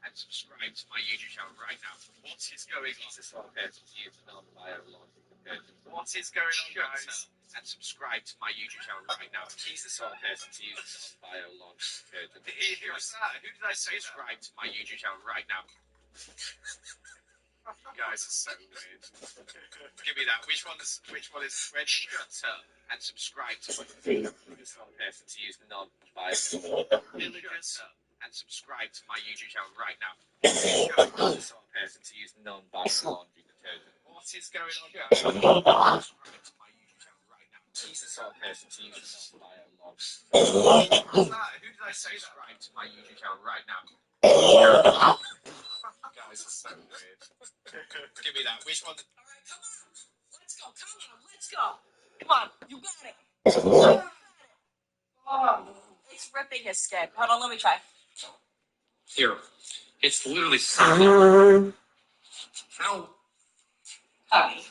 and subscribe to my YouTube channel right now. What is going on? This is what is going on, guys? And subscribe to my YouTube channel right now. He's the sort of person to use the non-bio launch code. Who's that? Who did I say? Subscribe to my YouTube channel right now. You guys are so weird. Give me that. Which one is red? Shut up and subscribe to my sort of person to use the non-bio villagers and subscribe to my YouTube channel right now. The sort of person to use non-bio laundry detergent. What is going on, guys? Subscribe to my YouTube channel right now. He's the sort of person to use the non-bio laundry. Who's that? Who did I say? Subscribe to my YouTube channel right now. Guys are so weird. Give me that. Which one? All right, come on. Let's go. Come on. Let's go. Come on. You got it. Oh, it's ripping his skin. Hold on. Let me try. Here. It's literally something. How? Honey.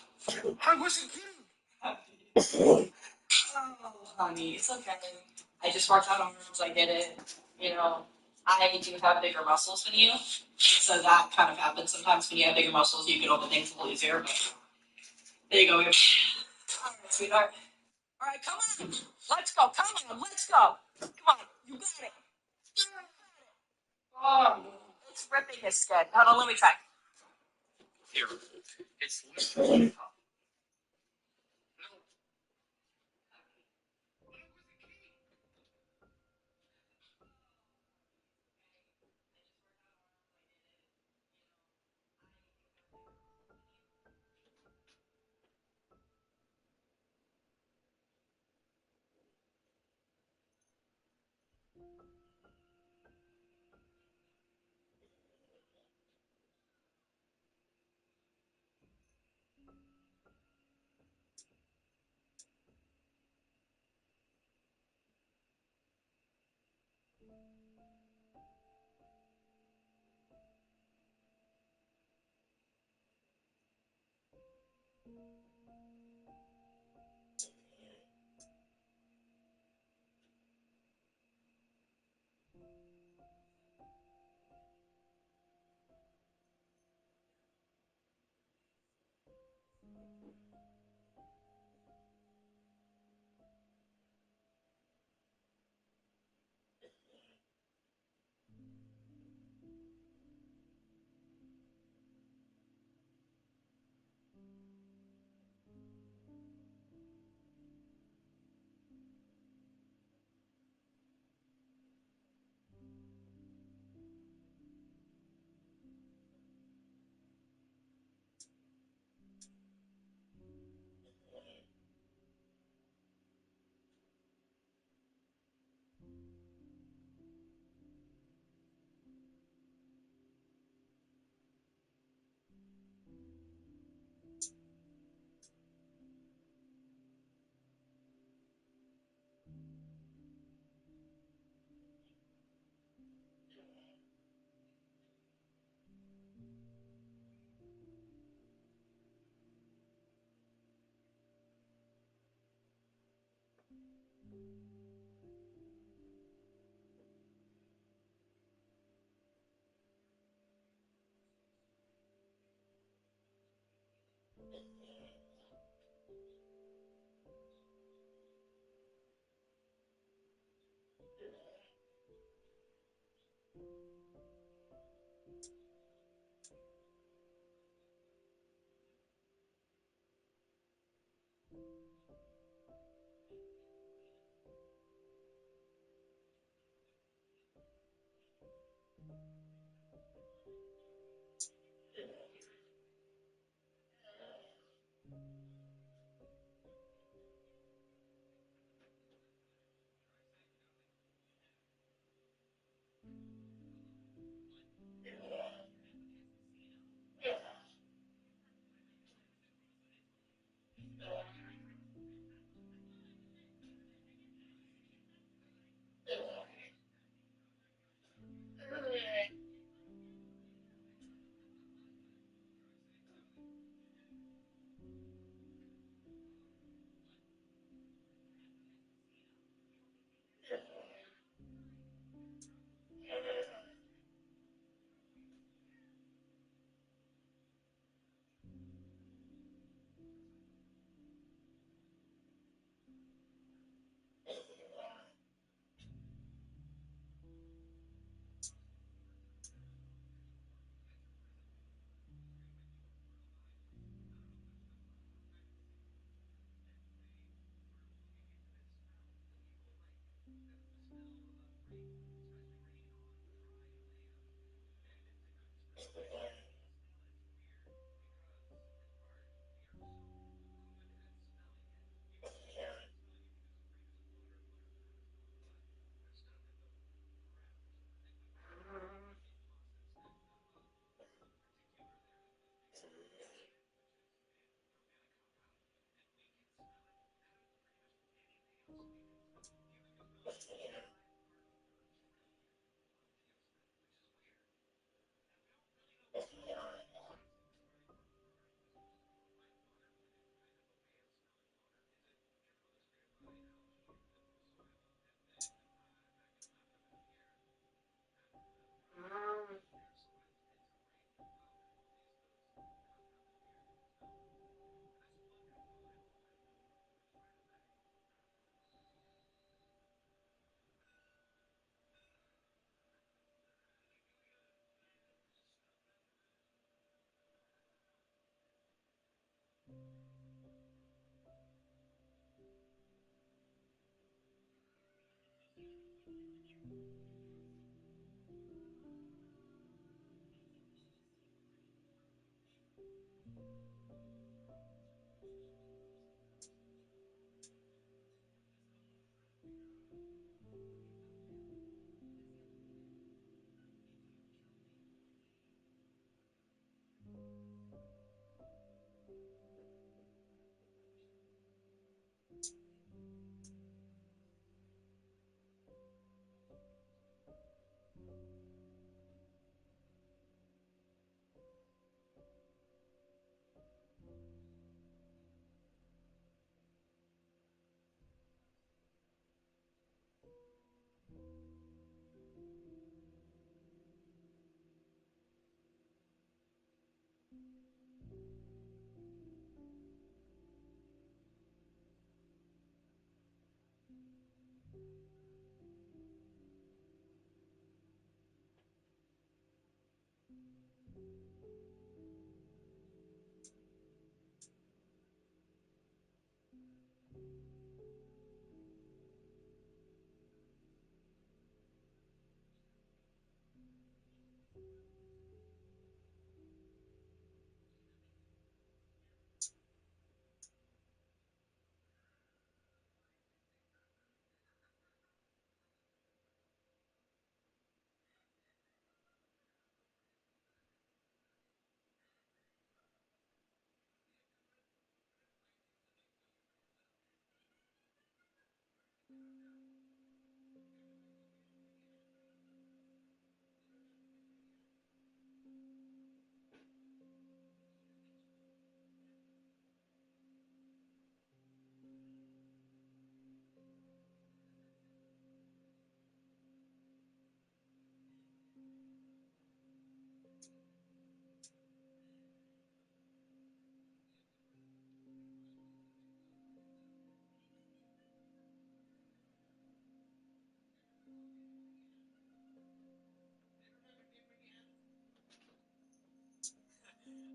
I wasn't kidding. Oh, honey. It's okay. I just worked out arms. I did it. You know, I do have bigger muscles than you. So that kind of happens sometimes when you have bigger muscles. You can open things a little easier. But there you go. All right, sweetheart. All right, come on. Let's go. Come on. Let's go. Come on. You got it. Oh, it's ripping his skin. Hold on. Let me try. Here. It's literally.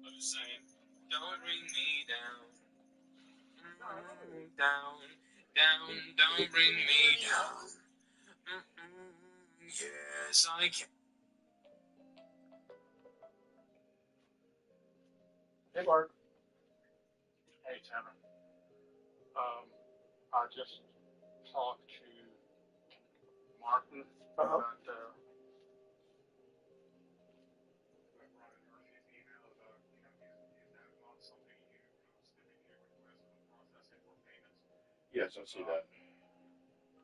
I'm just saying, don't bring me down. Down, down, don't bring me down. Yes, I can. Hey, Mark. Hey, Tanner. I just talked to Martin about Ryan Murphy's email about, is that not something you specifically request for processing for payments? Yes, I see that.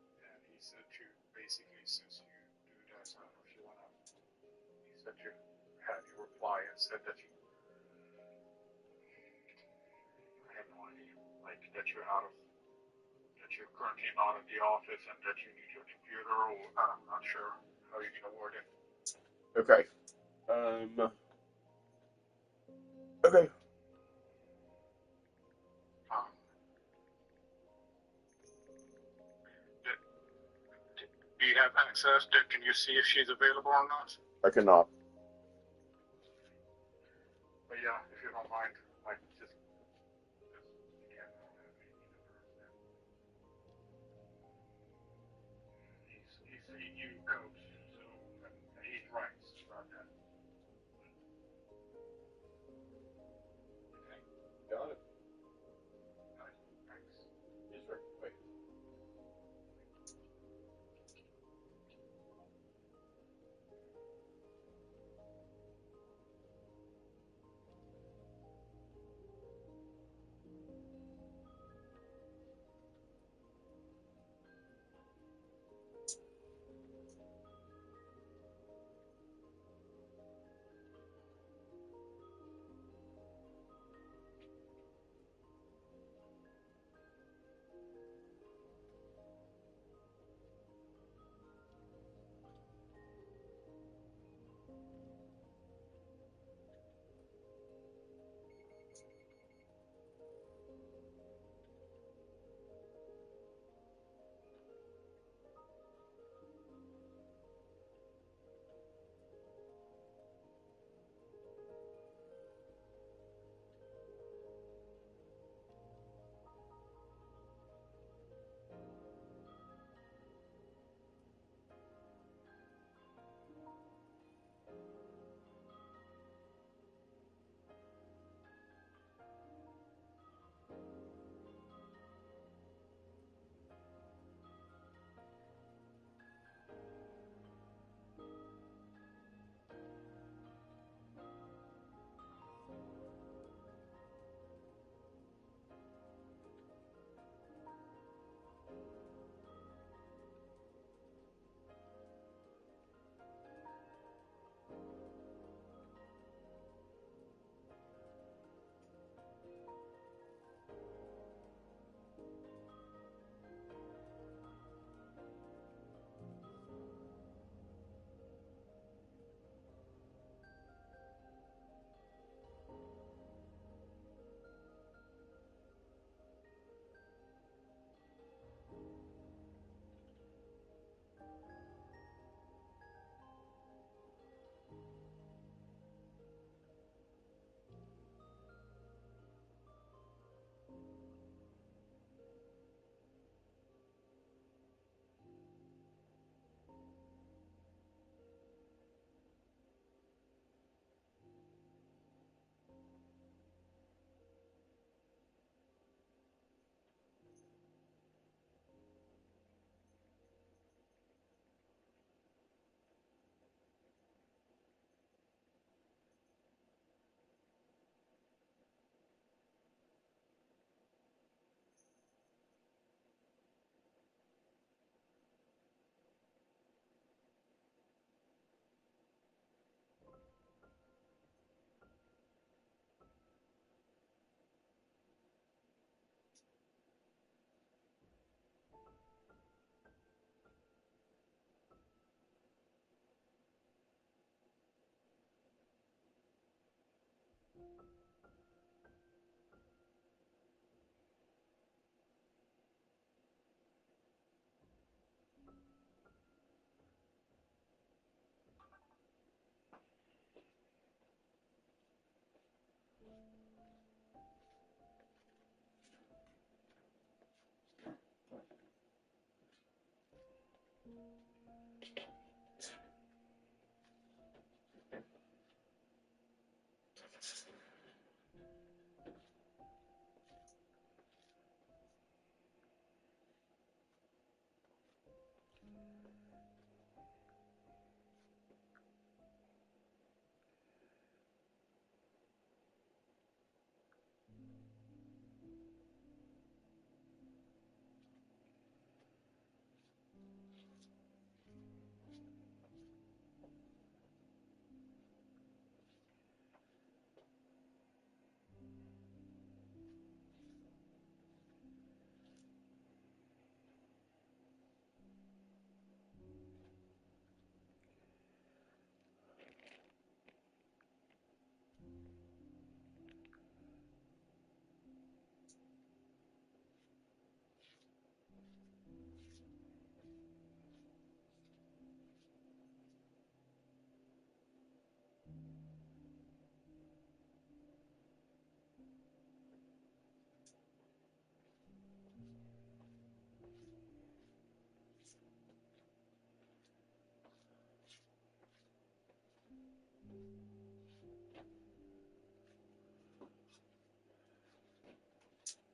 And he said to basically, since you do that, I don't know if you want to, he said to have you reply and said that you, I have no idea, like that you're out of, that you're currently not in the office and that you need your computer, or I'm not sure how you're going to word it. Okay. Okay. Um, do you have access? Can you see if she's available or not? I cannot. But yeah, if you don't mind, like just again, I don't have any either. He's the EU coach, so and he's right about that. Okay, Got it. all right, thanks. Yes, sir. Wait.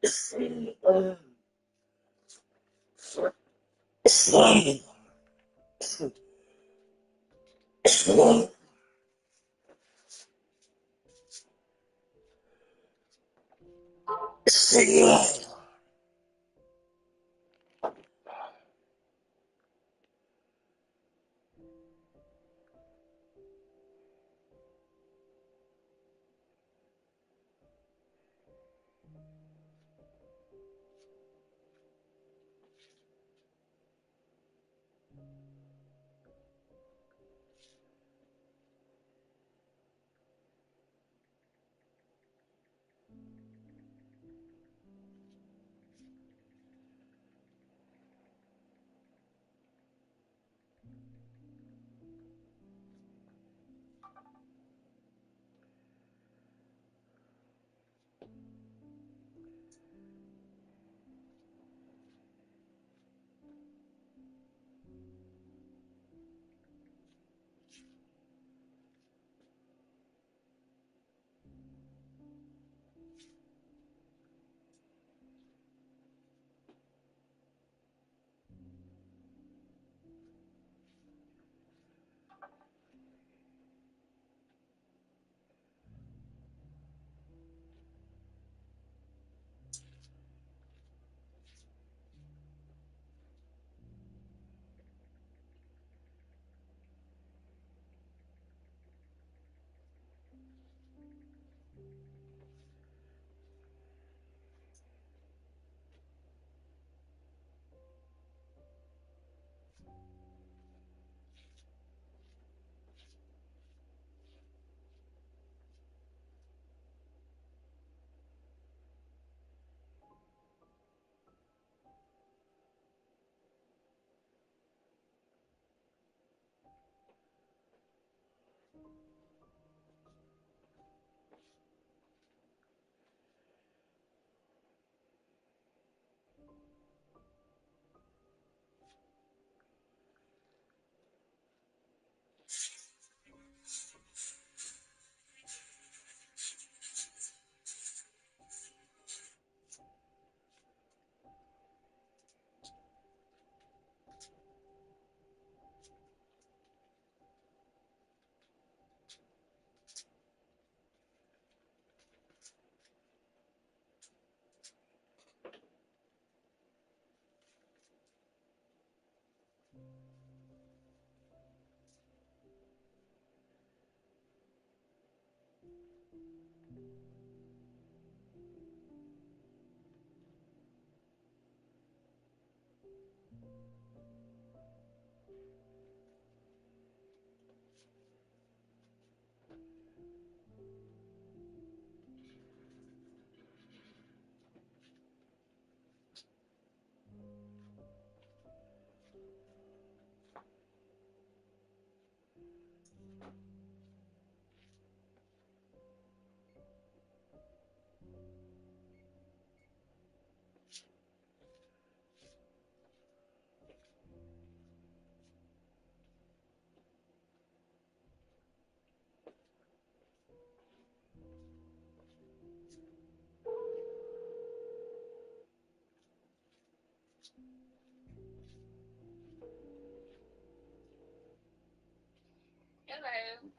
Hello.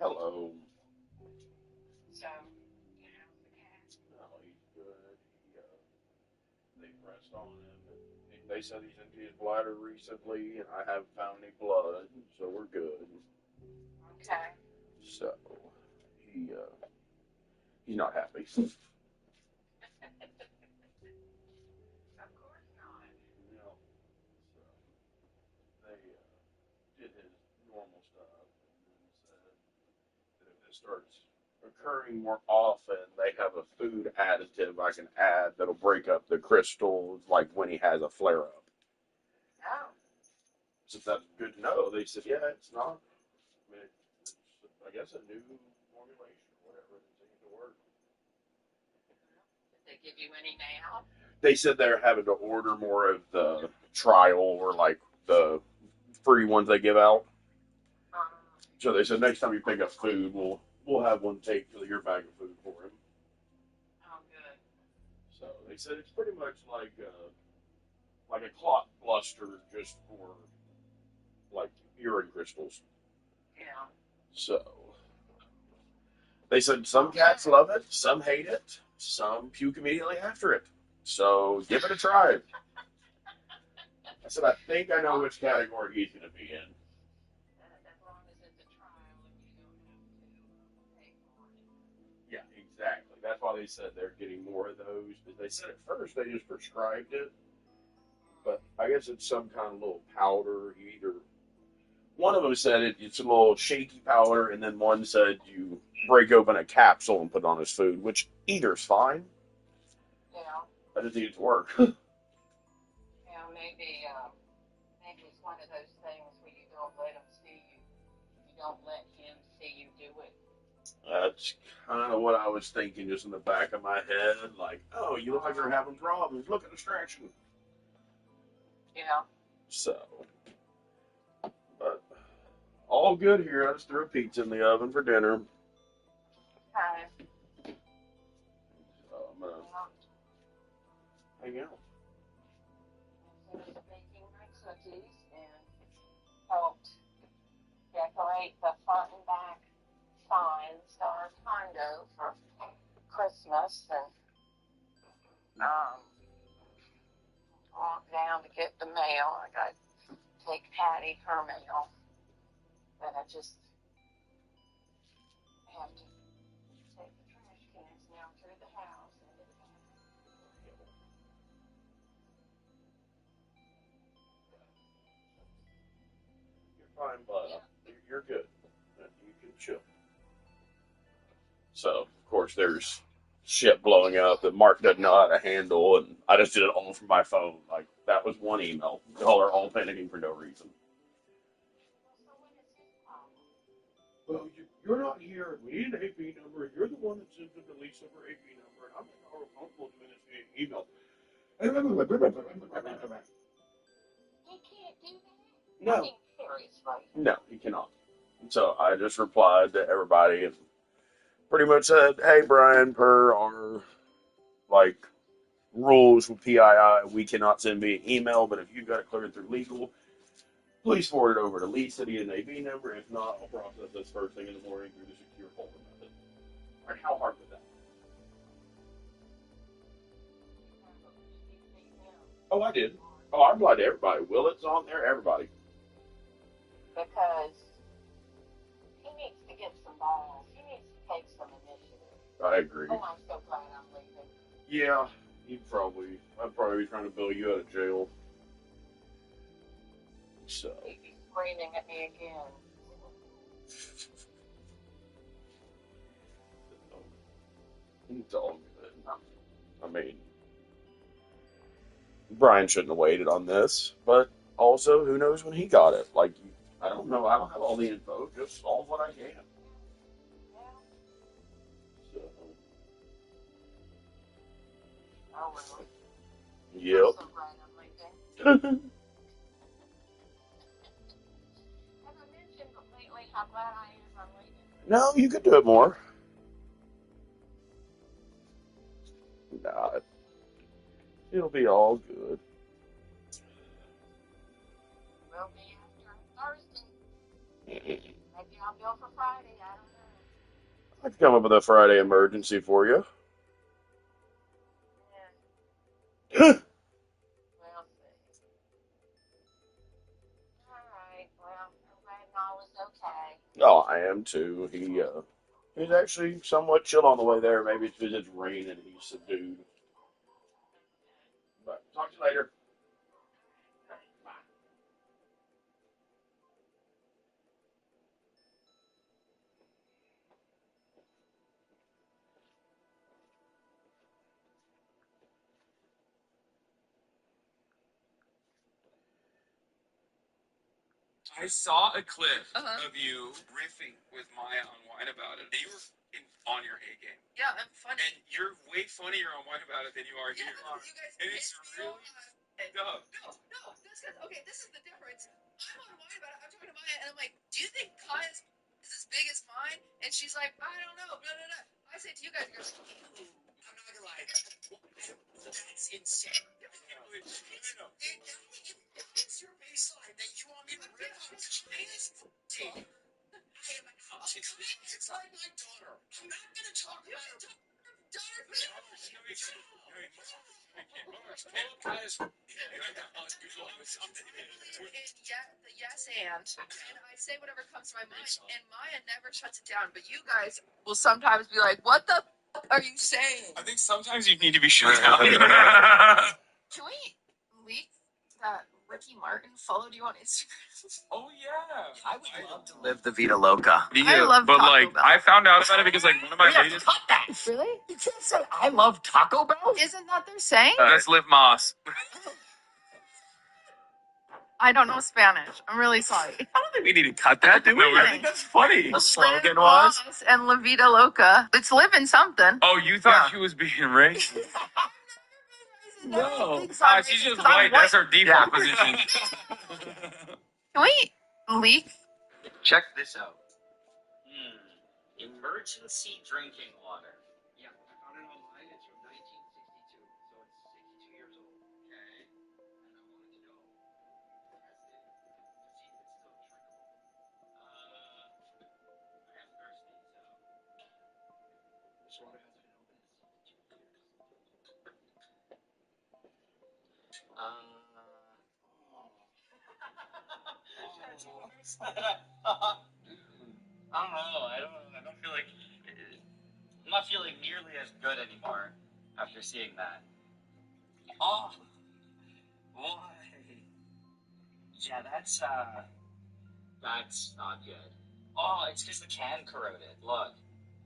Hello. So, how's the cat? No, he's good. They pressed on him. They said he's emptied his bladder recently, and I haven't found any blood, so we're good. Okay. So he's not happy. Of course not. No. So they did his normal stuff, and then said that if this starts occurring more often, they have a food additive I can add that'll break up the crystals, like when he has a flare up. Oh. So that's good to know. They said, yeah, it's not. I mean, it's, I guess, a new formulation or whatever. It seems to work. Did they give you any now? They said they're having to order more of the trial or like the free ones they give out. Um, So they said next time you pick up food, we'll have one take your bag of food for him. oh, good. So They said it's pretty much like a clot buster just for like urine crystals. Yeah. So they said some cats love it, some hate it, some puke immediately after it. So give it a try. I said I think I know which category he's going to be in. As long as it's a trial and you don't have to pay for it. Yeah, exactly. That's why they said they're getting more of those. But they said at first they just prescribed it, but I guess it's some kind of little powder. You either one of them said it's a little shaky powder, and then one said you break open a capsule and put it on his food, which either's fine. Yeah. I just need it to work. Yeah, maybe it's one of those things where you don't let him see you. You don't let him see you do it. That's kind of what I was thinking, just in the back of my head. Like, oh, you look like you're having problems. Look at distraction. Yeah. So, but all good here. I just threw a pizza in the oven for dinner. Okay. So I'm gonna hang out. I finished making my cookies and helped decorate the front and back signs of our condo for Christmas and walked down to get the mail. I got to take Patty her mail. Then I just have to take the trash cans now through the house. You're fine, bud. You're good. You can chill. So, of course, there's shit blowing up that Mark doesn't know how to handle, and I just did it all from my phone. Like, that was one email. Y'all are all panicking for no reason. Well, you're not here. We need an AP number. You're the one that sent them the lease of her AP number, and I'm not responsible doing this via email. He can't do that. No. I mean, seriously. No, he cannot. So I just replied to everybody and pretty much said, "Hey, Brian, per our like rules with PII, we cannot send via email. But if you've got it cleared through legal, please forward it over to Lisa, the NAB number. If not, I'll process this first thing in the morning through the secure folder method." Like, how hard was that? Oh, I did. Oh, I replied to everybody. Willett's on there. Everybody. Because he needs to get some balls. He needs to take some initiative. I agree. Oh, I'm so glad I'm leaving. Yeah, I'd probably be trying to bail you out of jail. So. He'd be screaming at me again. It's all good. I mean, Brian shouldn't have waited on this, but also, who knows when he got it? Like, I don't know. I don't have all the info, just all what I can. So. Oh, well. Yep. I'm so glad I'm leaving. Have I mentioned lately how glad I am I'm leaving? No, you could do it more. Nah, it'll be all good. Will be after Thursday. Maybe I'll bill for Friday. I don't know. I could come up with a Friday emergency for you. Yeah. We'll see. All right. Well, I'm glad Ma was okay. Oh, I am too. He's actually somewhat chill on the way there. Maybe it's because it's raining and he's subdued. But talk to you later. Bye. I saw a clip of you riffing with Maya on Wine About It. You were on your A game. Yeah, I'm funny. And you're way funnier on Wine About It than you are Yeah, here. you guys And it's pissed me really off. dumb. No, that's because, okay, this is the difference. I'm on Wine About It. I'm talking to Maya, and I'm like, do you think Kaya's is as big as mine? And she's like, I don't know. Blah, blah, blah. I say to you guys, I'm not going to lie. That's insane. No. If it's your baseline that you want me to rip on China's team, I am inside my daughter. I'm not gonna talk about her daughter. The yes and I say whatever comes to my mind, and Maya never shuts it down. But you guys will sometimes be like, "What the are you saying?" I think sometimes you need to be shut down. Can we leak that Ricky Martin followed you on Instagram? Oh yeah. I would love to live the Vida Loca. I love but Taco like Bell. I found out about it because like one of my We have to latest. cut that. Really? You can't say I love Taco Bell. Isn't that their saying? That's Liv Moss. I don't know Spanish. I'm really sorry. I don't think we need to cut that, do we? No, I think that's funny. The slogan was. Moss and La Vida Loca. It's living something. Oh, you thought Yeah. she was being racist? No. She's just white. That's her default position. Can we leak? Check this out. Emergency drinking water. Yeah, I found it online. It's from 1962, so it's 62 years old. Okay. And I wanted to know, test it to see if it's still drinkable. I am thirsty, so. This water hasn't been open in 62 years. I don't know. I don't feel like. I'm not feeling nearly as good anymore after seeing that. Oh. Why? Yeah, that's not good. Oh, it's because the can corroded. Look.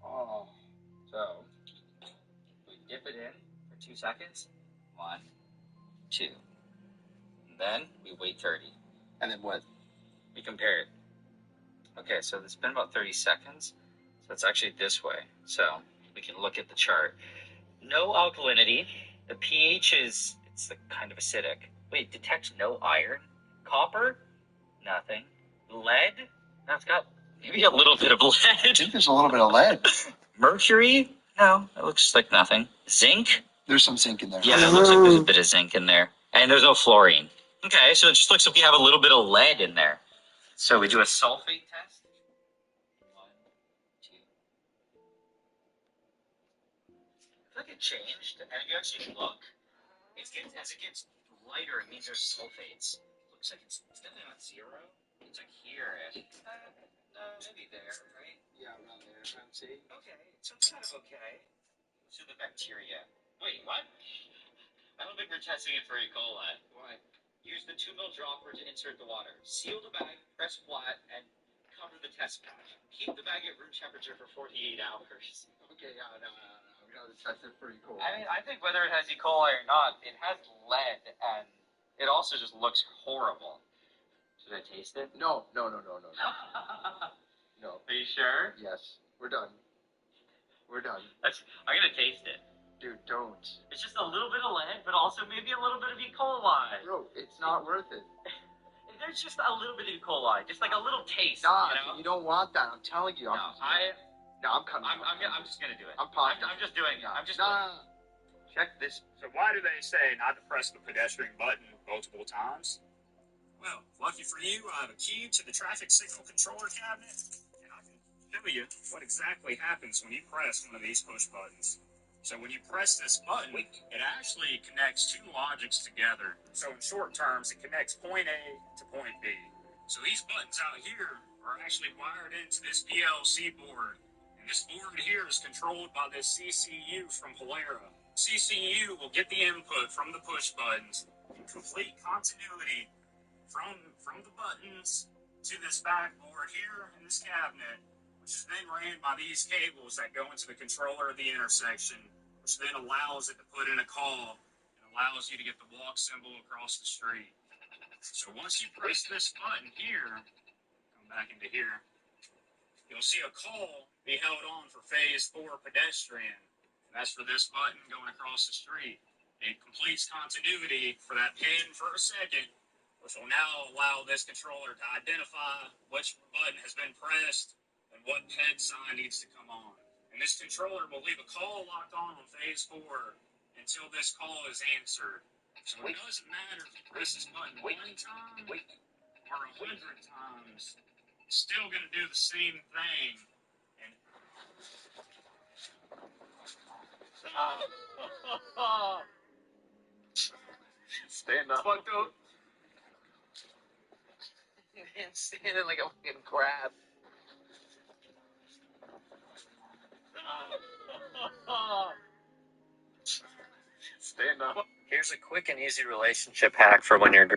Oh. So, we dip it in for 2 seconds. 1, 2. And then we wait 30. And then what? We compare it. Okay, so it's been about 30 seconds. So it's actually this way. So we can look at the chart. No alkalinity. The pH is, it's kind of acidic. Wait, detects no iron. Copper? Nothing. Lead? No, it's got maybe a little bit of lead. I think there's a little bit of lead. Mercury? No, it looks like nothing. Zinc? There's some zinc in there. Yeah, it looks like there's a bit of zinc in there. And there's no fluorine. Okay, so it just looks like we have a little bit of lead in there. So we do a sulfate test. 1, 2. I feel like it changed. And if you actually look, as it gets lighter, it means there's sulfates. Looks like it's definitely not 0. It's like here-ish. Maybe there, right? Yeah, around there. Around C. Okay, so it's kind of okay. Let's do the bacteria. Wait, what? I don't think we're testing it for E. coli. Why? Use the 2 ml dropper to insert the water. Seal the bag, press flat, and cover the test patch. Keep the bag at room temperature for 48 hours. Okay, no. We gotta test it for E. coli. I mean, I think whether it has E. coli or not, it has lead, and it also just looks horrible. Should I taste it? No. No. Are you sure? Yes. We're done. We're done. I'm gonna taste it. Dude, don't. It's just a little bit of lead, but also maybe a little bit of E. coli. Bro, it's not worth it. There's just a little bit of E. coli, just like a little taste. Nah, you know? you don't want that. I'm telling you. No, I'm cutting. I'm just gonna do it. I'm positive. I'm just doing it. I'm just. Nah. Check this. So why do they say not to press the pedestrian button multiple times? Well, lucky for you, I have a key to the traffic signal controller cabinet, and I can show you what exactly happens when you press one of these push buttons. So when you press this button, it actually connects 2 logics together. So in short terms, it connects point A to point B. So these buttons out here are actually wired into this PLC board. And this board here is controlled by this CCU from Polera. CCU will get the input from the push buttons in complete continuity from the buttons to this backboard here in this cabinet, which is then ran by these cables that go into the controller of the intersection, which then allows it to put in a call and allows you to get the walk symbol across the street. So once you press this button here, come back into here, you'll see a call be held on for phase 4 pedestrian. And that's for this button going across the street. It completes continuity for that pin for a second, which will now allow this controller to identify which button has been pressed and what PED sign needs to come on. And this controller will leave a call locked on phase 4 until this call is answered. So it doesn't matter if you press this button one time or 100 times. It's still going to do the same thing. And Stand up. Fucked up. Man, standing like a fucking crab. Stand up. Here's a quick and easy relationship hack for when you're.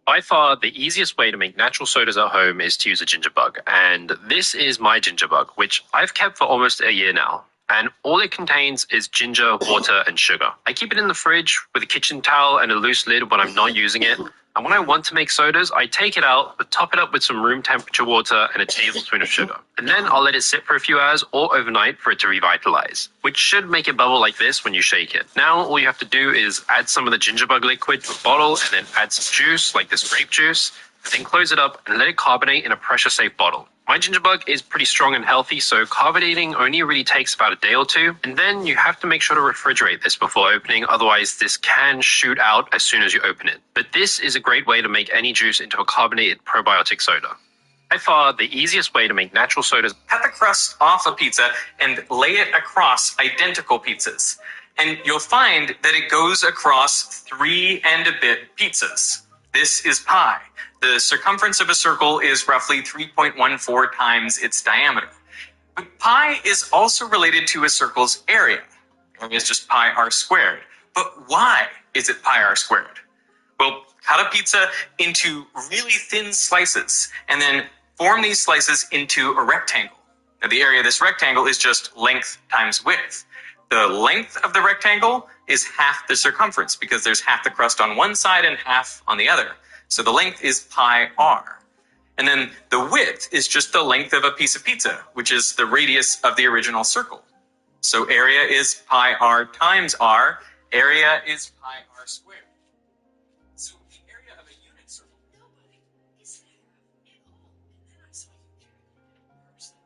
By far, the easiest way to make natural sodas at home is to use a ginger bug. And this is my ginger bug, which I've kept for almost a year now. And all it contains is ginger, water, and sugar. I keep it in the fridge with a kitchen towel and a loose lid when I'm not using it. And when I want to make sodas, I take it out, but top it up with some room temperature water and a tablespoon of sugar. And then I'll let it sit for a few hours or overnight for it to revitalize, which should make it bubble like this when you shake it. Now, all you have to do is add some of the ginger bug liquid to a bottle and then add some juice, like this grape juice, and then close it up and let it carbonate in a pressure-safe bottle. My ginger bug is pretty strong and healthy, so carbonating only really takes about a day or two. And then you have to make sure to refrigerate this before opening, otherwise this can shoot out as soon as you open it. But this is a great way to make any juice into a carbonated probiotic soda. By far, the easiest way to make natural sodas. Cut the crust off a pizza and lay it across identical pizzas. And you'll find that it goes across 3 and a bit pizzas. This is pi. The circumference of a circle is roughly 3.14 times its diameter. But pi is also related to a circle's area. Area is just pi r squared. But why is it pi r squared? Well, cut a pizza into really thin slices and then form these slices into a rectangle. Now, the area of this rectangle is just length times width. The length of the rectangle is half the circumference because there's half the crust on one side and half on the other. So the length is pi r. And then the width is just the length of a piece of pizza, which is the radius of the original circle. So area is pi r times r. Area is pi r squared. So the area of a unit circle. Nobody is there at all. And then I saw you carrying it in person.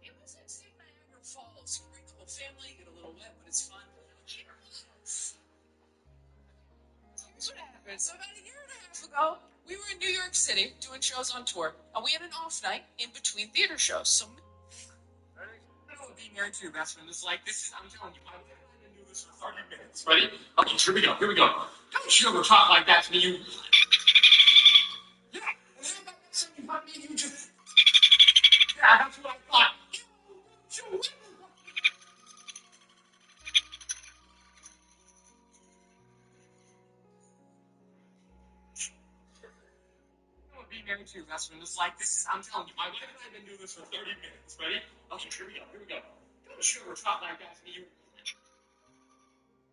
It was like seeing Niagara Falls. You bring the whole family, get a little wet, but it's fun. Here's what happened. So about a year and a half ago, we were in New York City doing shows on tour, and we had an off night in between theater shows. So being married to your best friend is like, this is, I'm telling you, my wife and I do this for 30 minutes. Ready? Okay, here we go, here we go. Don't you ever talk like that to me, you. Yeah, and then I'm about to say you fuck me, you just. Yeah, that's what I thought. Being married to your best friend is like, this is, I'm telling you, my wife and I have been doing this for 30 minutes. Ready? Okay, here we go, here we go. Don't you ever talk like that to me, you. Yeah, that's what I thought.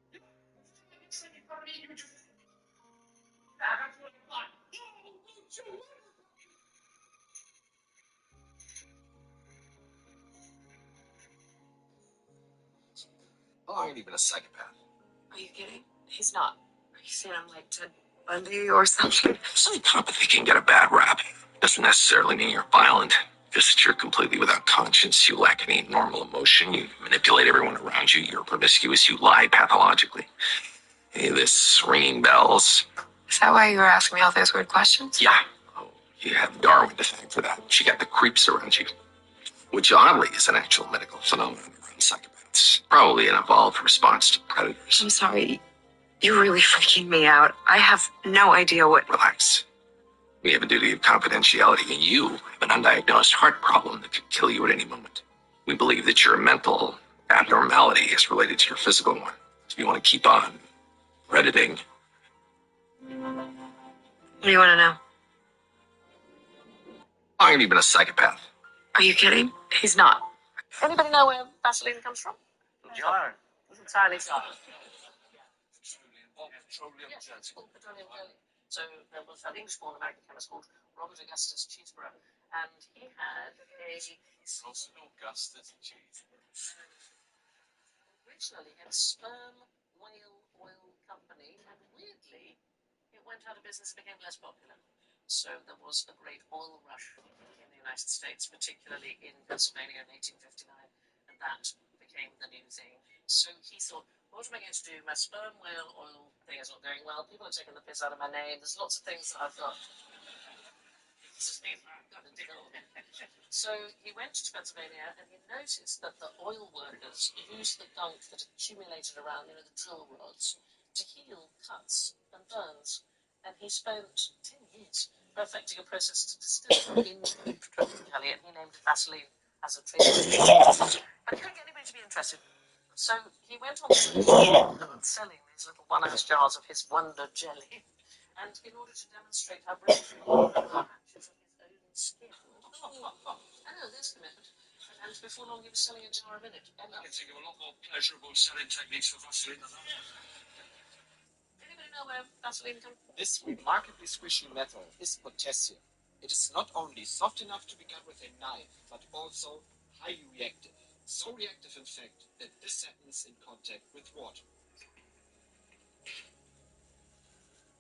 Oh, I ain't even a psychopath. Are you kidding? He's not. Are you saying I'm like Ted Bundy or something? Psychopathy can get a bad rap. Doesn't necessarily mean you're violent. Just that you're completely without conscience. You lack any normal emotion. You manipulate everyone around you. You're promiscuous. You lie pathologically. Any of this ringing bells? Is that why you were asking me all those weird questions? Yeah. Oh, you have Darwin to thank for that. She got the creeps around you. Which oddly is an actual medical phenomenon around psychopaths. Probably an evolved response to predators. I'm sorry. You're really freaking me out. I have no idea what. Relax. We have a duty of confidentiality, and you have an undiagnosed heart problem that could kill you at any moment. We believe that your mental abnormality is related to your physical one. if you want to keep on redditing. What do you want to know? How long have you been a psychopath? Are you kidding? He's not. Anybody know where Vaseline comes from? Jar. It's entirely jar. Petroleum Yes, it's called petroleum jelly. So there was an English-born American chemist called Robert Augustus Cheeseborough, and he had Augustus cheese. originally had a sperm whale oil company, and weirdly, it went out of business and became less popular. So there was a great oil rush in the United States, particularly in Pennsylvania in 1859, and that became the new thing. So he thought, what am I going to do? My sperm whale oil thing is not going well. People are taking the piss out of my name. There's lots of things that I've got. This is me. I've got to dig a little bit. So he went to Pennsylvania and he noticed that the oil workers used the gunk that accumulated around, the drill rods, to heal cuts and burns. And he spent 10 years perfecting a process to distill it into petroleum jelly, and he named it Vaseline as a trademark. But he couldn't get anybody to be interested. So he went on selling these little one-ounce jars of his Wonder Jelly, and in order to demonstrate how brilliant patches of his own skin. I know, there's commitment. And before long, he was selling a jar a minute. And I can think of a lot more pleasurable selling techniques for Vaseline than that. anybody know where Vaseline comes from? This remarkably squishy metal is potassium. It is not only soft enough to be cut with a knife, but also highly reactive. So reactive, in fact, that this happens in contact with water.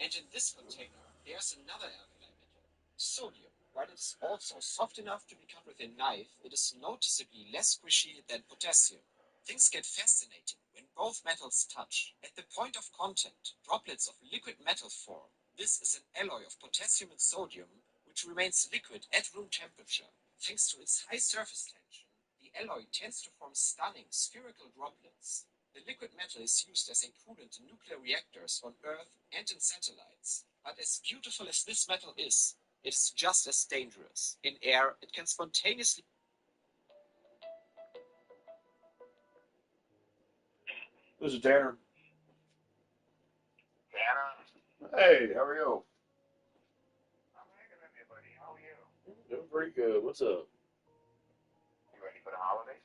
And in this container, there's another alkali metal, sodium. While it is also soft enough to be cut with a knife, it is noticeably less squishy than potassium. Things get fascinating when both metals touch. At the point of contact, droplets of liquid metal form. This is an alloy of potassium and sodium, which remains liquid at room temperature. Thanks to its high surface tension, the alloy tends to form stunning spherical droplets. The liquid metal is used as a coolant in nuclear reactors on Earth and in satellites. But as beautiful as this metal is, it is just as dangerous. In air, it can spontaneously... This is Tanner. Tanner, Hey, how are you? I'm hanging in there, buddy. How are you? Doing pretty good. What's up? You ready for the holidays?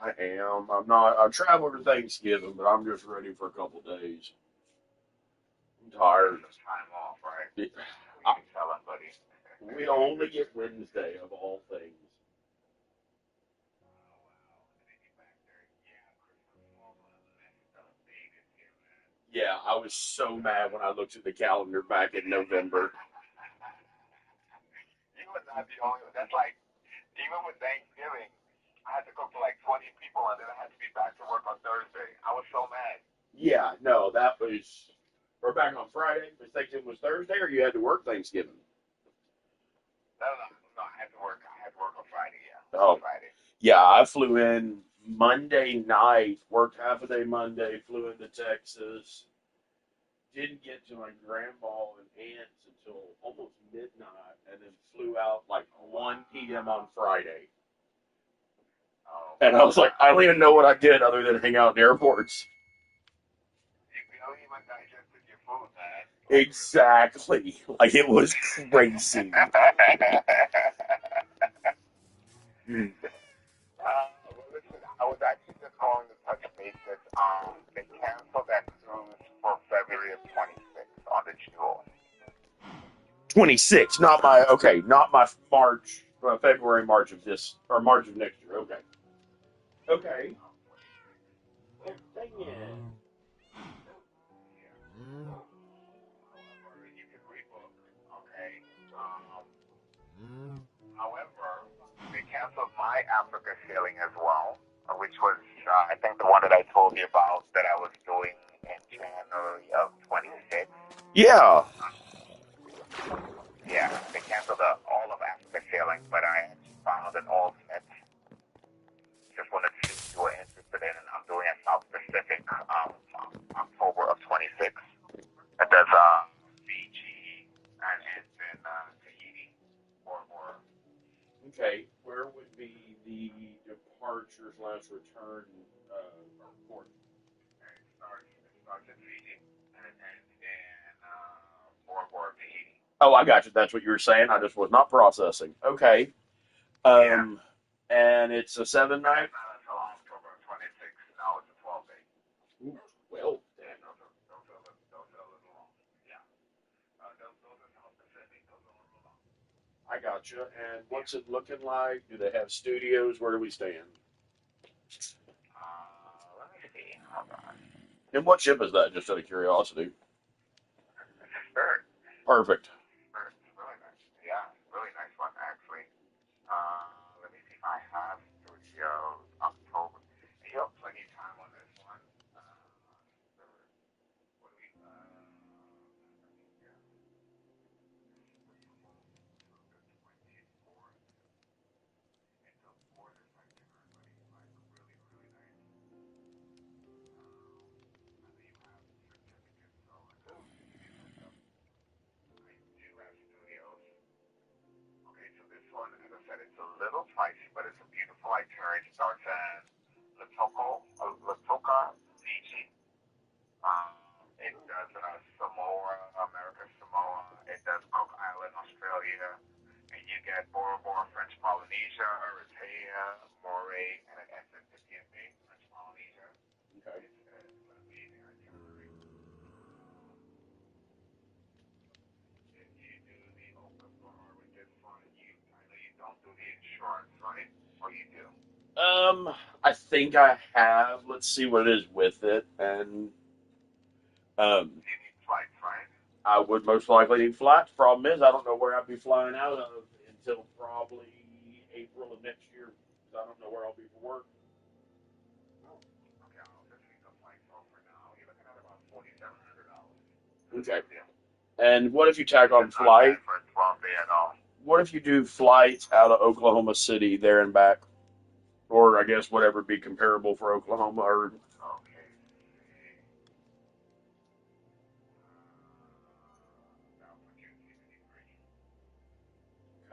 I am. I'm not. I traveled to Thanksgiving, but I'm just ready for a couple days. I'm tired. Just time off, right? Yeah. You can tell him, buddy. We only get Wednesday of all things. Yeah, I was so mad when I looked at the calendar back in November. You were not the only one. That's like, even with Thanksgiving, I had to cook for like 20 people, and then I had to be back to work on Thursday. I was so mad. Yeah, no, that was. We're back on Friday. Was Thanksgiving was Thursday, or you had to work Thanksgiving? No, I had to work. I had to work on Friday, yeah. Oh. Friday. Yeah, I flew in Monday night, worked half a day Monday, flew into Texas. Didn't get to my grandma and aunts until almost midnight, and then flew out like 1 p.m. on Friday. Oh, and I was like, I don't even know what I did other than hang out in airports. You don't even digested your food, man. Exactly. Like, it was crazy. Well, listen, I was actually just calling to touch bases. They canceled that cruise for February of 26th on the Jewel. 26, not my March, February, March of this, or March of next year. Okay. Okay. Oh, dang it. However, you can rebook, okay? However, they canceled my Africa sailing as well, which was, I think, the one that I told you about that I was doing in January of 26. Yeah. Yeah, they canceled all of Africa sailing, but I actually found an alternate. Just wanted to see if you were interested in, and I'm doing a South Pacific, October of 26. It does Fiji and then Tahiti or Okay. Where would be the departure / return port? it starts starts in Fiji and it ends in Bora Bora, Tahiti. Oh, I got you. That's what you were saying. I just was not processing. Okay. Yeah. And it's a 7-night. That's not until October 26th. Now it's a 12-day. Well, Yeah, those are a little long. Yeah. Those are South Pacific. Those are a little long. I got you. And what's it looking like? Do they have studios? Where do we stand? Let me see. Hold on. And what ship is that? Just out of curiosity. It's a Spirit. Perfect. Spirit. Really nice. Yeah, really nice one actually. Let me see if I have studios October. You have plenty of time on this one. Spirit. What do we? Yeah. It's a gorgeous itinerary, like really, really nice. I know you have certificates, so I can give you a heads up. I do have studios. Okay, so this one, as I said, it's a little pricey, but it's a beautiful itinerary. It starts in Latoka, Fiji. It does Samoa, America, Samoa. It does Cook Island, Australia. And you get Bora Bora, French Polynesia, Eritrea, Moray, and it ends in Dipinbe, French Polynesia. Okay. It's an amazing itinerary. If you do the open bar with this one, I know you don't do the insurance, right? Or you do? I think I have. Let's see what it is with it. And You need flights, right? I would most likely need flights. Problem is, I don't know where I'd be flying out of until probably April of next year. I don't know where I'll be for work. Okay, I'll just leave the flights off for now. You're looking at about $4,700. Okay. And what if you tack on It's not flight? bad for a 12-day at all. What if you do flights out of Oklahoma City there and back? Or I guess whatever would be comparable for Oklahoma or Okay. That'll put you at 63.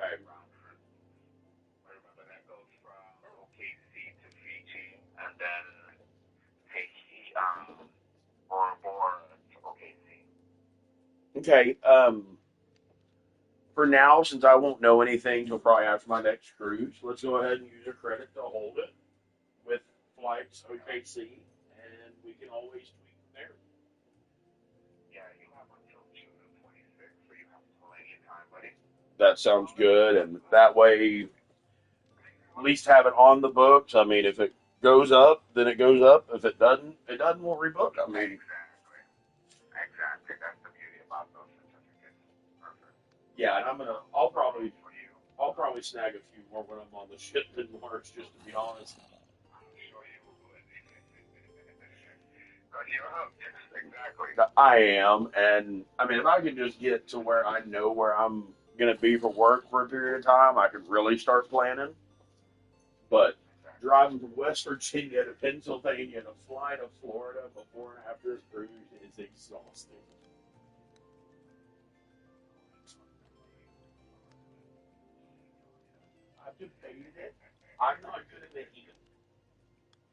okay. Round trip. Remember that goes from OKC to Fiji, and then Tahiti, Bora Bora to OKC. Okay. For now, since I won't know anything till probably after my next cruise, let's go ahead and use a credit to hold it with flights OKC, and we can always tweak from there. Yeah, you have until June of 26, so you have plenty of time, buddy. That sounds good, and that way, at least have it on the books. I mean, if it goes up, then it goes up. If it doesn't, we'll rebook. I mean, Exactly. That's the beauty about those certificates. Perfect. yeah, and I'll probably snag a few more when I'm on the ship in March, just to be honest. I'm sure you would. But you're hooked. Exactly. I am, and I mean, if I can just get to where I know where I'm gonna be for work for a period of time, I could really start planning. But driving from West Virginia to Pennsylvania to fly to Florida before and after a cruise is exhausting. I've debated it. I'm not good at the heat,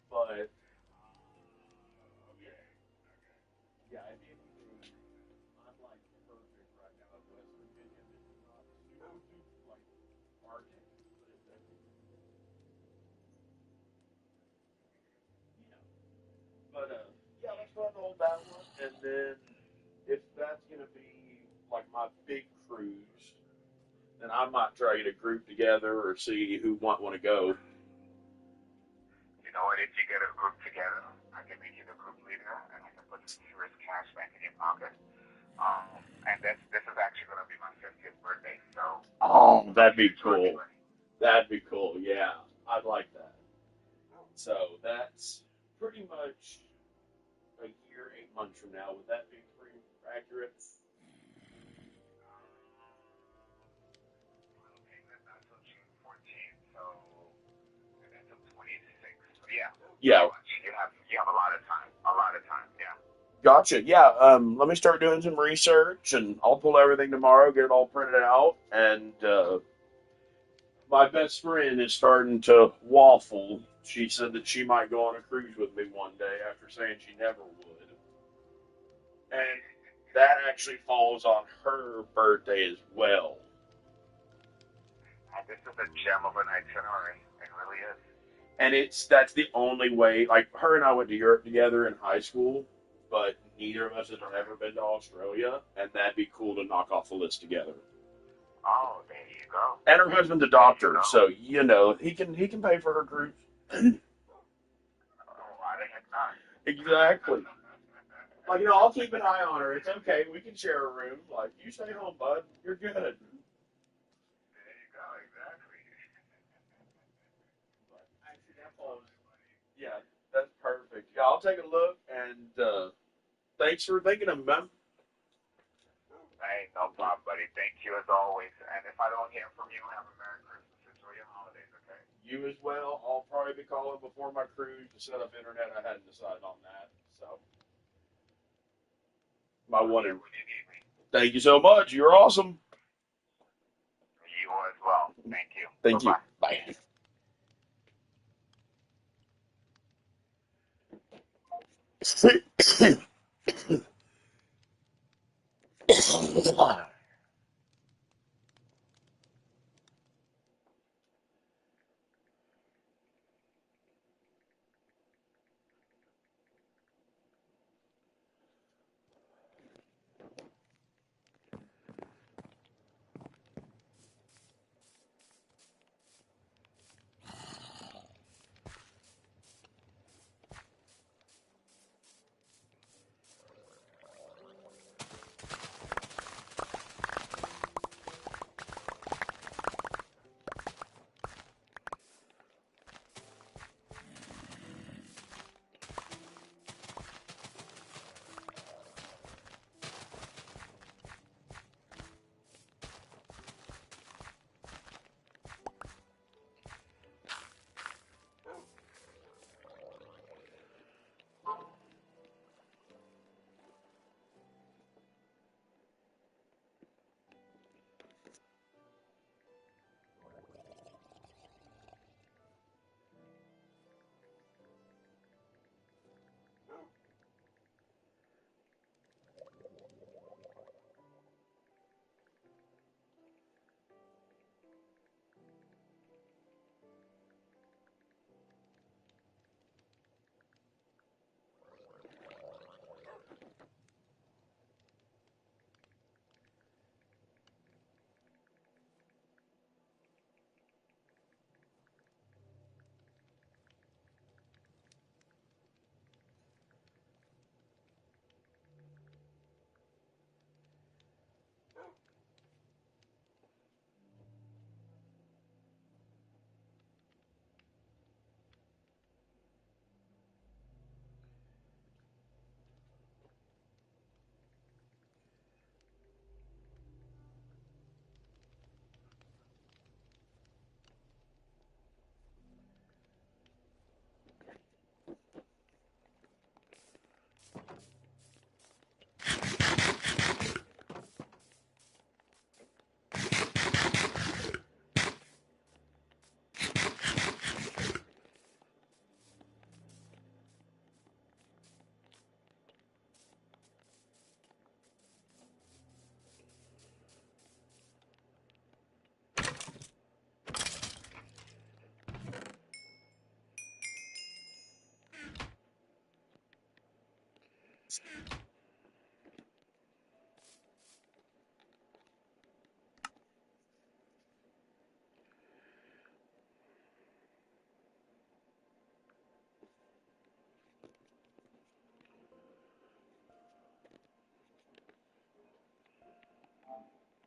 but yeah, I mean, I'm like perfect right now in West Virginia. This is not super like Arctic, but it's yeah. But yeah, let's go ahead and hold that one, and then if that's gonna be like my big cruise, then I might try to get a group together or see who might want to go. You know what? If you get a group together, I can make you the group leader, and I can put some serious cash back in your pocket. And this is actually going to be my 50th birthday, so. Oh, that'd be cool. That'd be cool. Yeah, I'd like that. So that's pretty much a year, 8 months from now. Would that be pretty accurate? Okay, that's not until June 14th, so. And that's until 26th. So yeah. Yeah. You have a lot of time. A lot of time, yeah. Gotcha. Yeah. Let me start doing some research, and I'll pull everything tomorrow, get it all printed out, and my best friend is starting to waffle. She said that she might go on a cruise with me one day after saying she never would. And that actually falls on her birthday as well. This is a gem of an itinerary. It really is. And that's the only way. Like her and I went to Europe together in high school, but neither of us had ever been to Australia, and that'd be cool to knock off the list together. Oh, there you go. And her husband's a doctor, so he can pay for her cruise. Why the heck not? Exactly. Like, I'll keep an eye on her. It's okay. We can share a room. Like, you stay home, bud. You're good. There you go. Exactly. Actually, that falls. Yeah, that's perfect. Yeah, I'll take a look, and thanks for thinking of me, man. Hey, no problem, buddy. Thank you as always. And if I don't hear from you, have a Merry Christmas. Enjoy your holidays, okay? You as well. I'll probably be calling before my cruise to set up internet. I hadn't decided on that, so. My one. Thank you so much. You're awesome. You as well. Thank you. Thank you. Bye. Bye.